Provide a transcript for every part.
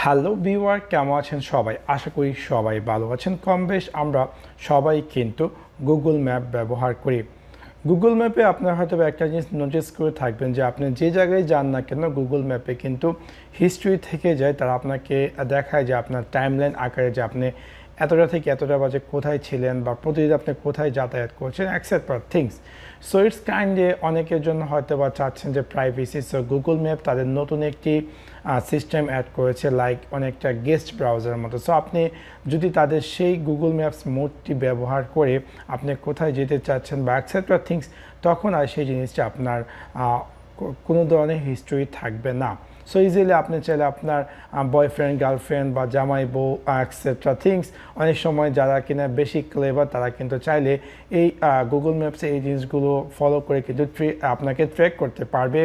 Hello viewer, কেমন আছেন সবাই? আশা করি সবাই ভালো আছেন। কম বেশ আমরা সবাই কিন্তু গুগল ম্যাপ ব্যবহার করি। গুগল ম্যাপে আপনারা হয়তো একটা জিনিস নোটিস করে থাকবেন যে আপনি যে জায়গায় যান না কেন গুগল ম্যাপে কিন্তু হিস্ট্রি থেকে যায়। তারা আপনাকে দেখায় যে আপনার টাইমলাইন আকারে যে আপনি এতটা থেকে এতটা বাজে কোথায় ছিলেন বা প্রতিদিন আপনি কোথায় যাতায়াত করছেন et cetera things. So it's kindly অনেকের জন্য হয়তো বা চাচ্ছেন যে প্রাইভেসি। সো গুগল ম্যাপ তাদের নতুন একটি সিস্টেম অ্যাড করেছে, লাইক অনেকটা গেস্ট ব্রাউজারের মতো। সো আপনি যদি তাদের সেই গুগল ম্যাপস মোডটি ব্যবহার করে আপনি কোথায় যেতে চাচ্ছেন বা অ্যাকসেট্রা থিংস, তখন আর সেই জিনিসটা আপনার কোনো ধরনের হিস্ট্রি থাকবে না। সো ইজিলি আপনি চাইলে আপনার বয়ফ্রেন্ড, গার্লফ্রেন্ড বা জামাই বউ অ্যাকসেট্রা থিংস, অনেক সময় যারা কিনা বেশি ক্লেভার তারা কিন্তু চাইলে এই গুগল ম্যাপসে এই জিনিসগুলো ফলো করে কিন্তু আপনাকে ট্র্যাক করতে পারবে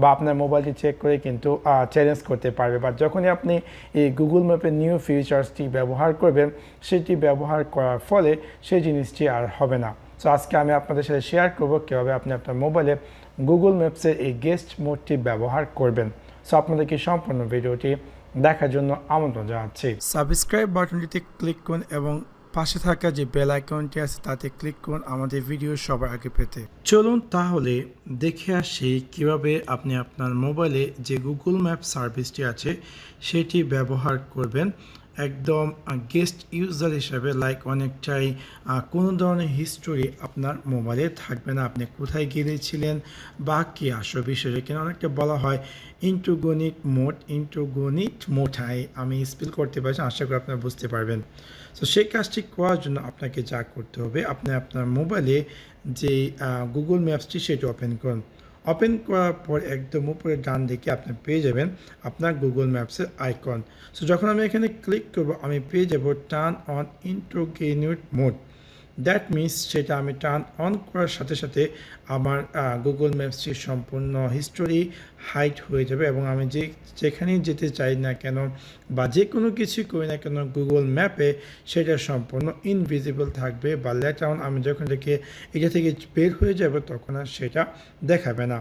বা আপনার মোবাইলটি চেক করে কিন্তু চ্যালেঞ্জ করতে পারবে। বাট যখনই আপনি এই গুগল ম্যাপের নিউ ফিচার্সটি ব্যবহার করবেন, সেটি ব্যবহার করার ফলে সেই জিনিসটি আর হবে না। সো আজকে আমি আপনাদের সাথে শেয়ার করবো কীভাবে আপনি আপনার মোবাইলে গুগল ম্যাপসের এই গেস্ট মোডটি ব্যবহার করবেন। সো আপনাদেরকে সম্পূর্ণ ভিডিওটি দেখার জন্য আমন্ত্রণ জানাচ্ছি। সাবস্ক্রাইব বাটনটিতে ক্লিক করুন এবং পাশে থাকা যে বেল আইকনটি আছে তাতে ক্লিক করুন আমাদের ভিডিও সবার আগে পেতে। চলুন তাহলে দেখে আসি কিভাবে আপনি আপনার মোবাইলে যে গুগল ম্যাপ সার্ভিসটি আছে সেটি ব্যবহার করবেন একদম গেস্ট ইউজার হিসাবে। লাইক অনেকটাই কোনো ধরনের হিস্টোরি আপনার মোবাইলে থাকবে না, আপনি কোথায় গিয়েছিলেন বা কী আসো বিষয়ে কিনা অনেকটা বলা হয় ইন্টোগনিট মোড। আমি স্পেল করতে পারছি, আশা করি আপনারা বুঝতে পারবেন। তো সেই কাজটি করার জন্য আপনাকে যা করতে হবে, আপনি আপনার মোবাইলে যে গুগল ম্যাপসটি সেটি ওপেন করুন। ওপেন করার পর একদম উপরে ডান দিকে আপনি পেয়ে যাবেন আপনার গুগল ম্যাপসের আইকন। সো যখন আমি এখানে ক্লিক করব আমি পেয়ে যাব turn on incognito mode. That means সেটা আমি টার্ন অন করার সাথে সাথে আমার গুগল ম্যাপসটির সম্পূর্ণ হিস্টোরি হাইড হয়ে যাবে এবং আমি যেখানেই যেতে চাই না কেন বা যে কোনো কিছু করি না কেন গুগল ম্যাপে সেটা সম্পূর্ণ ইনভিজিবল থাকবে বা লেটার অন আমি যখন এটা থেকে বের হয়ে যাব তখন আর সেটা দেখাবে না।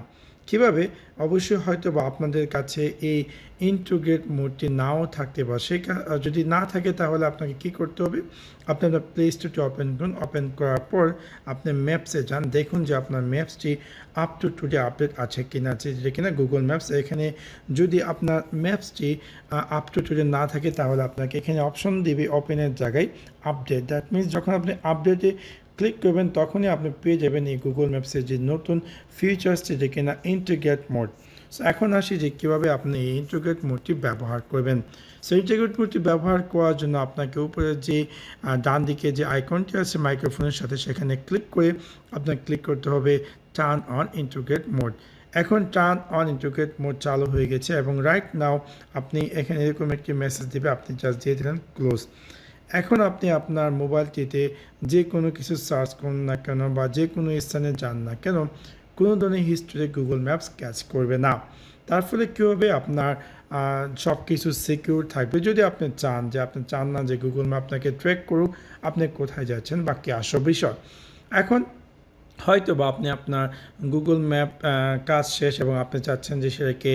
কীভাবে? অবশ্যই হয়তো বা আপনাদের কাছে এই ইন্টিগ্রেট মোডটি নাও থাকতে পারে। যদি না থাকে তাহলে আপনাকে কি করতে হবে, আপনি আপনার প্লে স্টোরটি ওপেন করুন। ওপেন করার পর আপনি ম্যাপসে যান, দেখুন যে আপনার ম্যাপসটি আপ টু টুডে আপডেট আছে কিনা, যেটা কিনা গুগল ম্যাপস। এখানে যদি আপনার ম্যাপসটি আপ টু টুডে না থাকে তাহলে আপনাকে এখানে অপশন দিবে ওপেনের জায়গায় আপডেট। দ্যাট মিনস যখন আপনি আপডেটে ক্লিক করবেন তখনই আপনি পেয়ে যাবেন এই গুগল ম্যাপসের যে নতুন ফিচার্সটি, যে কিনা ইন্টিগ্রেট মোড। সো এখন আসি যে কীভাবে আপনি এই ইন্টিগ্রেট মোডটি ব্যবহার করবেন। সো ইন্টিগ্রেট মোডটি ব্যবহার করার জন্য আপনাকে উপরে যে ডান দিকে যে আইকনটি আছে মাইক্রোফোনের সাথে, সেখানে ক্লিক করে আপনাকে ক্লিক করতে হবে টার্ন অন ইন্টিগ্রেট মোড। এখন টার্ন অন ইন্টিগ্রেট মোড চালু হয়ে গেছে এবং রাইট নাও আপনি এখানে এরকম একটি মেসেজ দেবে, আপনি জাস্ট দিয়ে দিলেন ক্লোজ। এখন আপনি আপনার মোবাইলটিতে যে কোনো কিছু সার্চ করুন না কেন বা যে কোনো স্থানে যান না কেন, কোনো ধরনের হিস্ট্রি গুগল ম্যাপস ক্যাচ করবে না। তার ফলে কী হবে, আপনার সব কিছু সিকিউর থাকবে। যদি আপনি চান না যে গুগল ম্যাপ আপনাকে ট্র্যাক করুক আপনি কোথায় যাচ্ছেন বা কী আসল বিষয়। এখন হয়তো বা আপনি আপনার গুগল ম্যাপ কাজ শেষ এবং আপনি চাচ্ছেন যে সেটাকে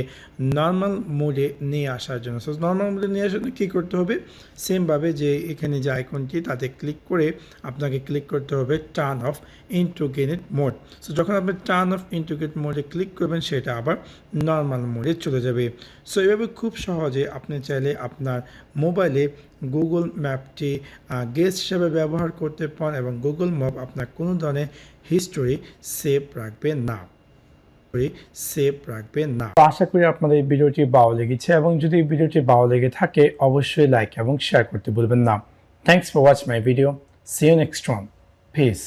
নর্মাল মোডে নিয়ে আসার জন্য। সো নর্মাল মোডে নিয়ে আসার জন্য কী করতে হবে, সেমভাবে যে এখানে যে আইকনটি তাতে ক্লিক করে আপনাকে ক্লিক করতে হবে turn off integrate mode. So যখন আপনি টার্ন অফ ইন্টিগ্রেট মোডে ক্লিক করবেন সেটা আবার নর্মাল মোডে চলে যাবে। সো এভাবে খুব সহজে আপনি চাইলে আপনার মোবাইলে গুগল ম্যাপটি গেস্ট হিসেবে ব্যবহার করতে পারেন এবং গুগল ম্যাপ আপনার কোনো ধরনের হিস্টোরি সেভ রাখবে না। আশা করি আপনাদের এই ভিডিওটি ভালো লেগেছে এবং যদি এই ভিডিওটি ভালো লেগে থাকে অবশ্যই লাইক এবং শেয়ার করতে ভুলবেন না। Thanks for watching my video. See you next one. Piece.